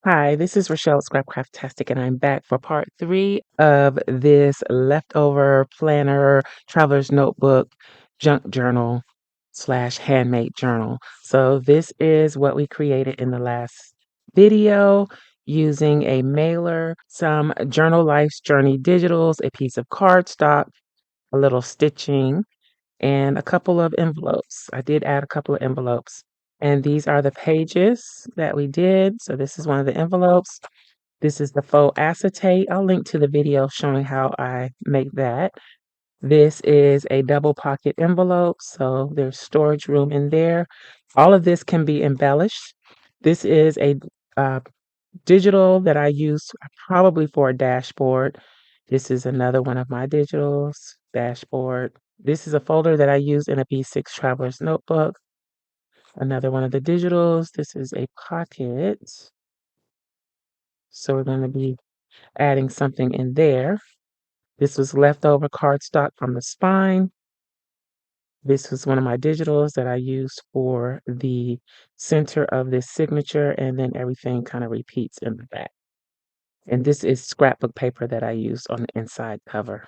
Hi, this is Rachelle at Scrapcraftastic, and I'm back for part three of this leftover planner, traveler's notebook, junk journal slash handmade journal. So this is what we created in the last video using a mailer, some Journal Life's Journey digitals, a piece of cardstock, a little stitching, and a couple of envelopes. I did add a couple of envelopes. And these are the pages that we did. So this is one of the envelopes. This is the faux acetate. I'll link to the video showing how I make that. This is a double pocket envelope. So there's storage room in there. All of this can be embellished. This is a uh, digital that I use probably for a dashboard. This is another one of my digitals, dashboard. This is a folder that I use in a B6 Traveler's Notebook. Another one of the digitals. This is a pocket. So we're going to be adding something in there. This was leftover cardstock from the spine. This was one of my digitals that I used for the center of this signature, and then everything kind of repeats in the back. And this is scrapbook paper that I used on the inside cover.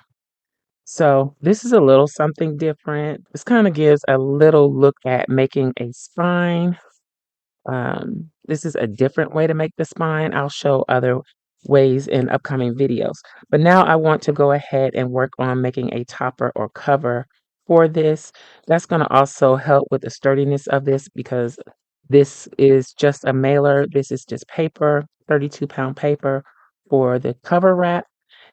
So this is a little something different. This kind of gives a little look at making a spine. This is a different way to make the spine. I'll show other ways in upcoming videos. But now I want to go ahead and work on making a topper or cover for this. That's going to also help with the sturdiness of this because this is just a mailer. This is just paper, 32-pound paper for the cover wrap.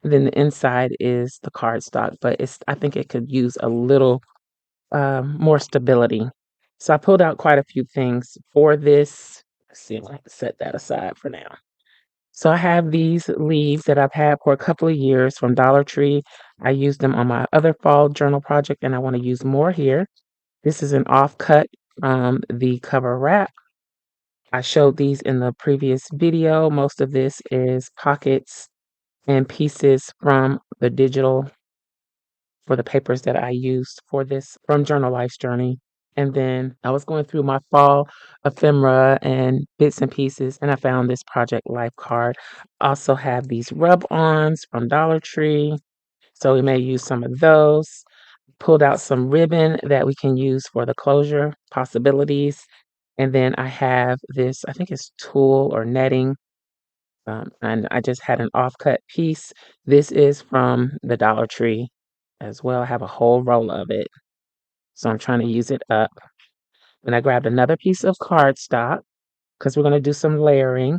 And then the inside is the cardstock, but I think it could use a little more stability. So I pulled out quite a few things for this. Let's see, I'll have to set that aside for now. So I have these leaves that I've had for a couple of years from Dollar Tree. I used them on my other fall journal project, and I want to use more here. This is an offcut from the cover wrap. I showed these in the previous video. Most of this is pockets and pieces from the digital for the papers that I used for this from Journal Life's Journey. And then I was going through my fall ephemera and bits and pieces, and I found this Project Life card. Also have these rub-ons from Dollar Tree, so we may use some of those. Pulled out some ribbon that we can use for the closure possibilities. And then I have this, I think it's tulle or netting, and I just had an offcut piece. This is from the Dollar Tree as well. I have a whole roll of it. So I'm trying to use it up. And I grabbed another piece of cardstock because we're going to do some layering.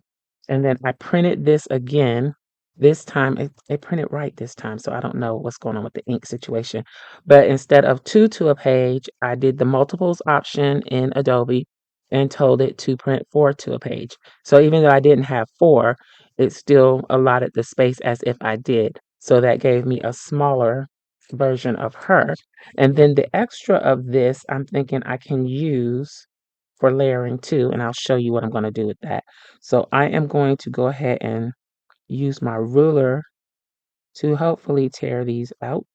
And then I printed this again. This time, it printed right this time. So I don't know what's going on with the ink situation. But instead of two to a page, I did the multiples option in Adobe and told it to print four to a page. So even though I didn't have four, it still allotted the space as if I did. So that gave me a smaller version of her. And then the extra of this, I'm thinking I can use for layering too, and I'll show you what I'm going to do with that. So I am going to go ahead and use my ruler to hopefully tear these out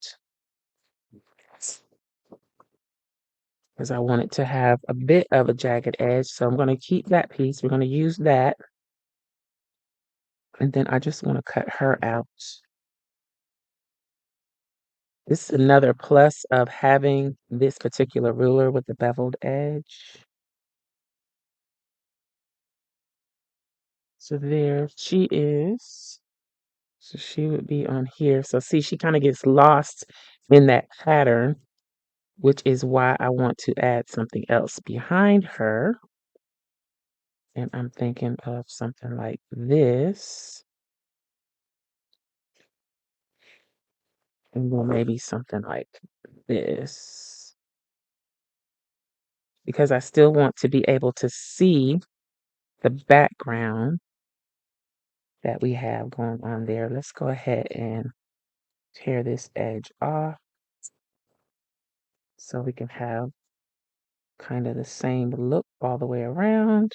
because I want it to have a bit of a jagged edge. So I'm going to keep that piece. We're going to use that. And then I just want to cut her out. This is another plus of having this particular ruler with the beveled edge. So there she is. So she would be on here. So see, she kind of gets lost in that pattern, which is why I want to add something else behind her. And I'm thinking of something like this. And then maybe something like this. Because I still want to be able to see the background that we have going on there. Let's go ahead and tear this edge off so we can have kind of the same look all the way around.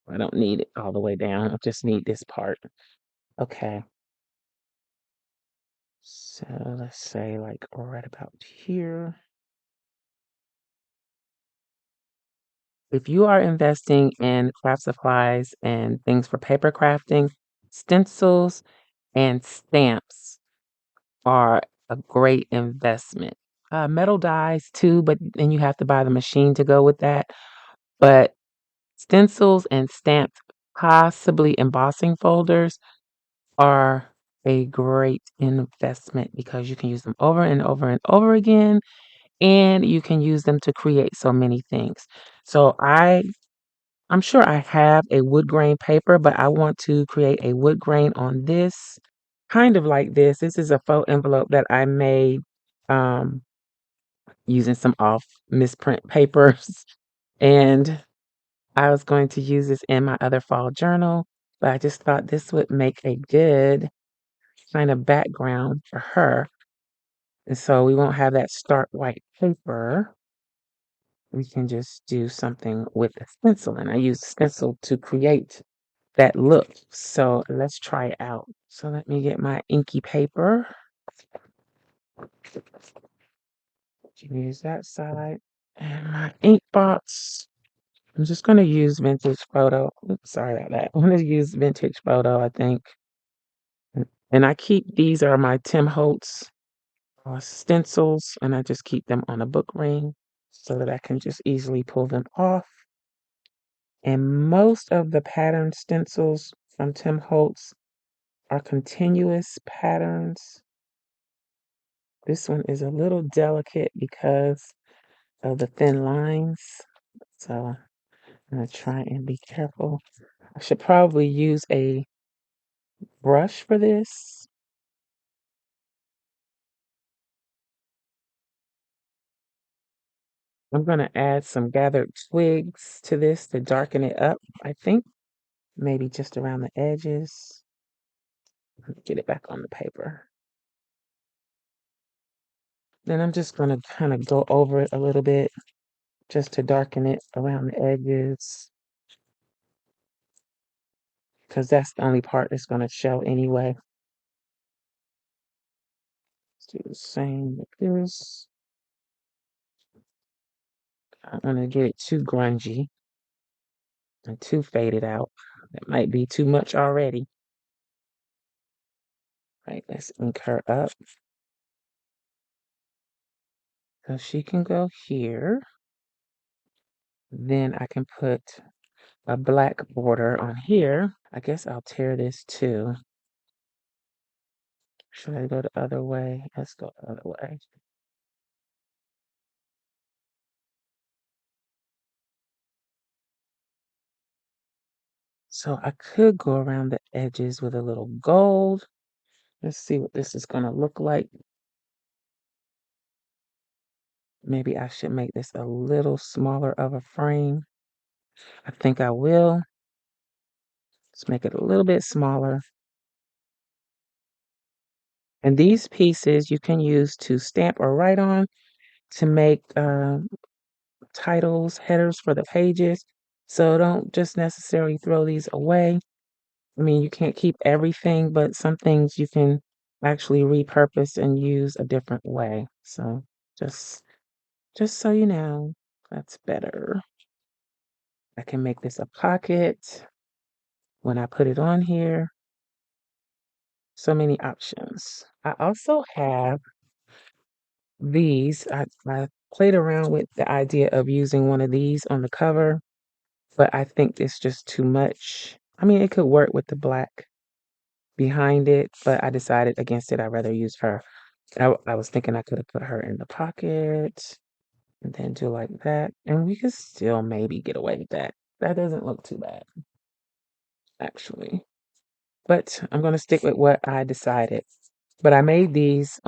I don't need it all the way down. I just need this part. Okay. So let's say like right about here. if you are investing in craft supplies and things for paper crafting, stencils and stamps are a great investment. Metal dies too, but then you have to buy the machine to go with that. But stencils and stamps, possibly embossing folders, are a great investment because you can use them over and over and over again, and you can use them to create so many things. So I'm sure I have a wood grain paper, but I want to create a wood grain on this, kind of like this. This is a faux envelope that I made um, using some off misprint papers. And I was going to use this in my other fall journal, but I just thought this would make a good kind of background for her. And so we won't have that stark white paper. We can just do something with the stencil. And I use stencil to create that look. So let's try it out. So let me get my inky paper. Use that side. And my ink box. I'm just going to use vintage photo. Oops, sorry about that. I'm going to use vintage photo, I think. And I keep these are my Tim Holtz stencils, and I just keep them on a book ring so that I can just easily pull them off. And most of the pattern stencils from Tim Holtz are continuous patterns. This one is a little delicate because of the thin lines. So I'm going to try and be careful. I should probably use a brush for this. I'm going to add some gathered twigs to this to darken it up, I think. Maybe just around the edges. Get it back on the paper. Then I'm just going to kind of go over it a little bit just to darken it around the edges because that's the only part that's going to show anyway. Let's do the same with this. I don't want to get it too grungy and too faded out. That might be too much already. Right, let's ink her up. So she can go here. Then I can put a black border on here. I guess I'll tear this too. Should I go the other way? Let's go the other way. So I could go around the edges with a little gold. Let's see what this is going to look like. Maybe I should make this a little smaller of a frame. I think I will. Let's make it a little bit smaller. And these pieces you can use to stamp or write on to make titles, headers for the pages. So don't just necessarily throw these away. I mean, you can't keep everything, but some things you can actually repurpose and use a different way. So just just so you know, that's better. I can make this a pocket when I put it on here. So many options. I also have these. I played around with the idea of using one of these on the cover, but I think it's just too much. I mean, it could work with the black behind it, but I decided against it. I'd rather use her. I was thinking I could have put her in the pocket and then do like that. And we could still maybe get away with that. That doesn't look too bad, actually. But I'm going to stick with what I decided. But I made these.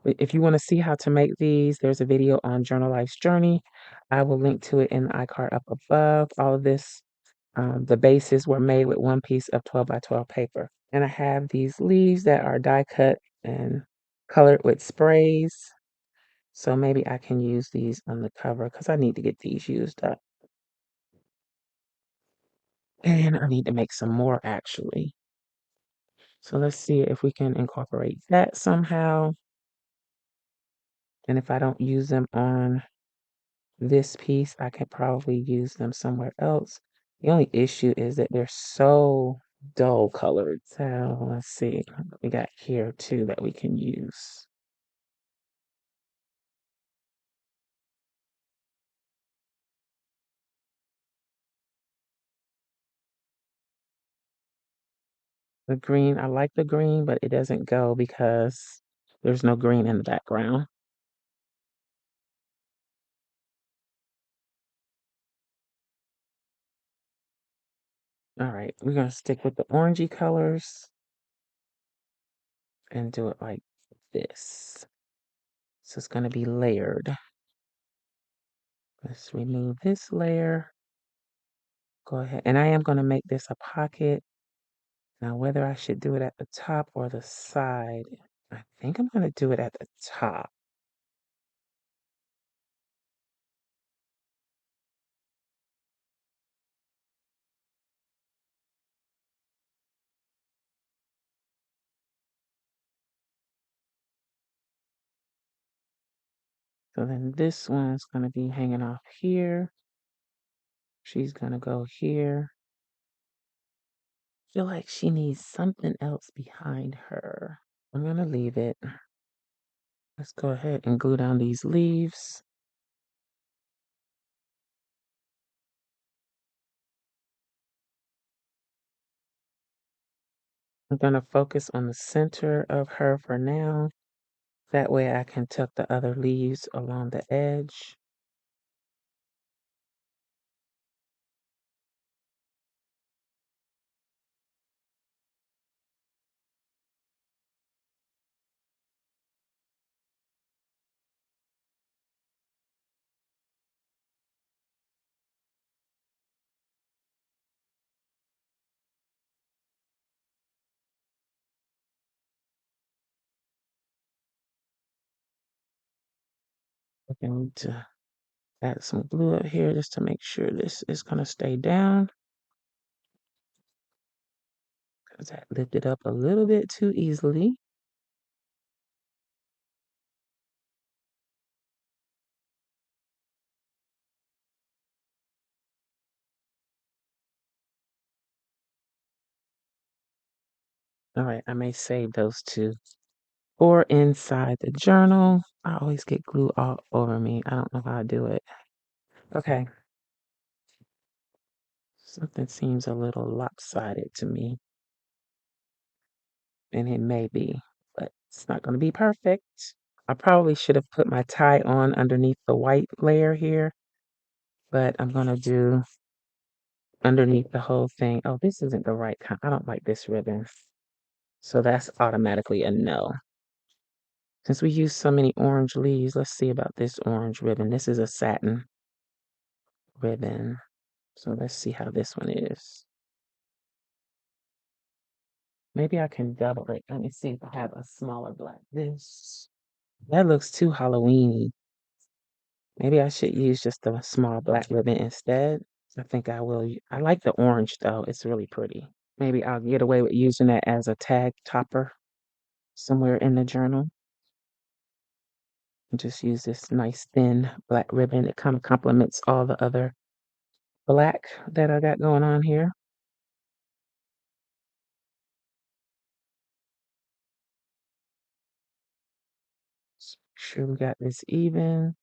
If you want to see how to make these, there's a video on Journal Life's Journey. I will link to it in the iCard up above. All of this, the bases were made with one piece of 12 by 12 paper. And I have these leaves that are die cut and colored with sprays. So maybe I can use these on the cover because I need to get these used up. And I need to make some more actually. So let's see if we can incorporate that somehow. And if I don't use them on this piece, I could probably use them somewhere else. The only issue is that they're so dull colored. So let's see, what we got here too that we can use. The green, I like the green, but it doesn't go because there's no green in the background. All right, we're gonna stick with the orangey colors and do it like this. So it's gonna be layered. Let's remove this layer. Go ahead, and I am gonna make this a pocket. Now, whether I should do it at the top or the side, I think I'm gonna do it at the top. So then this one's gonna be hanging off here. She's gonna go here. Feel like she needs something else behind her. I'm gonna leave it. Let's go ahead and glue down these leaves. I'm gonna focus on the center of her for now. That way I can tuck the other leaves along the edge. I need to add some glue up here just to make sure this is gonna stay down. Because that lifted up a little bit too easily. All right, I may save those two. Or inside the journal. I always get glue all over me. I don't know how I do it. Okay. Something seems a little lopsided to me. And it may be, but it's not going to be perfect. I probably should have put my tie on underneath the white layer here, but I'm going to do underneath the whole thing. Oh, this isn't the right kind. I don't like this ribbon. So that's automatically a no. Since we use so many orange leaves, let's see about this orange ribbon. This is a satin ribbon. So let's see how this one is. Maybe I can double it. Let me see if I have a smaller black. This, that looks too Halloweeny. Maybe I should use just a small black ribbon instead. I think I will. I like the orange though. It's really pretty. Maybe I'll get away with using that as a tag topper somewhere in the journal. And just use this nice thin black ribbon. It kind of complements all the other black that I got going on here. Just make sure we got this even.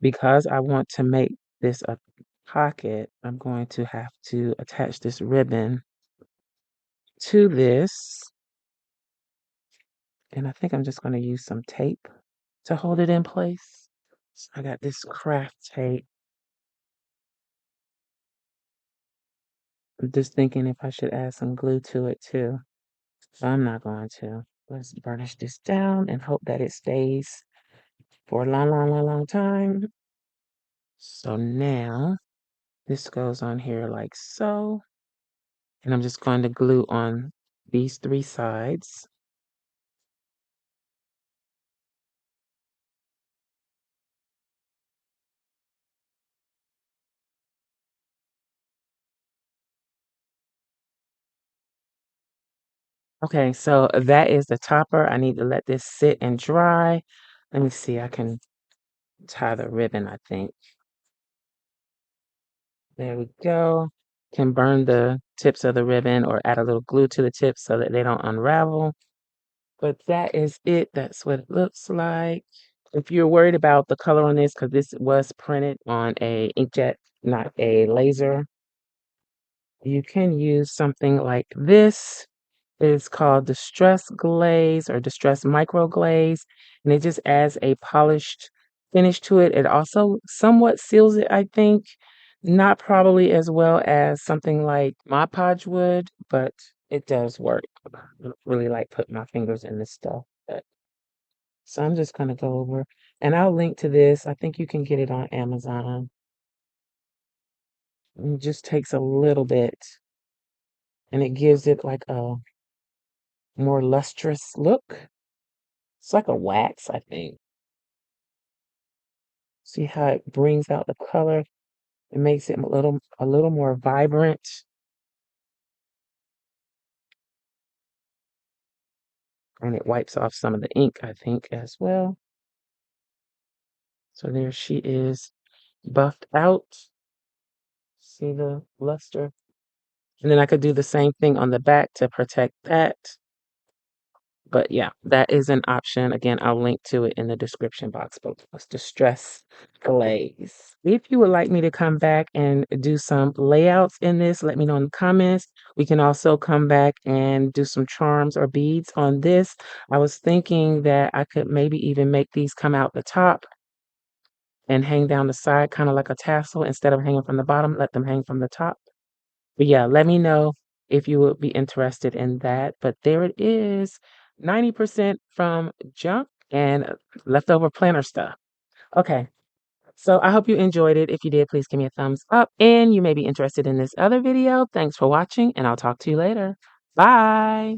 Because I want to make this a pocket, I'm going to have to attach this ribbon to this. And I think I'm just going to use some tape to hold it in place. So I got this craft tape. I'm just thinking if I should add some glue to it too. But I'm not going to. Let's burnish this down and hope that it stays for a long, long, long, long time. So now this goes on here like so. And I'm just going to glue on these three sides. Okay, so that is the topper. I need to let this sit and dry. Let me see, I can tie the ribbon, I think. There we go. Can burn the tips of the ribbon or add a little glue to the tips so that they don't unravel. But that is it. That's what it looks like. If you're worried about the color on this, because this was printed on a inkjet, not a laser, you can use something like this. It's called Distress Glaze or Distress Micro Glaze, and it just adds a polished finish to it. It also somewhat seals it, I think. Not probably as well as something like Mod Podge would, but it does work. I don't really like putting my fingers in this stuff. So I'm just gonna go over and I'll link to this. I think you can get it on Amazon. It just takes a little bit and it gives it like a more lustrous look. It's like a wax, I think. See how it brings out the color? It makes it a little more vibrant. And it wipes off some of the ink, I think, as well. So there she is, buffed out. See the luster? And then I could do the same thing on the back to protect that. But yeah, that is an option. Again, I'll link to it in the description box, but it's Distress Glaze. If you would like me to come back and do some layouts in this, let me know in the comments. We can also come back and do some charms or beads on this. I was thinking that I could maybe even make these come out the top and hang down the side, kind of like a tassel. Instead of hanging from the bottom, let them hang from the top. But yeah, let me know if you would be interested in that. But there it is, 90% from junk and leftover planner stuff. Okay, so I hope you enjoyed it. If you did, please give me a thumbs up. And you may be interested in this other video. Thanks for watching, and I'll talk to you later. Bye.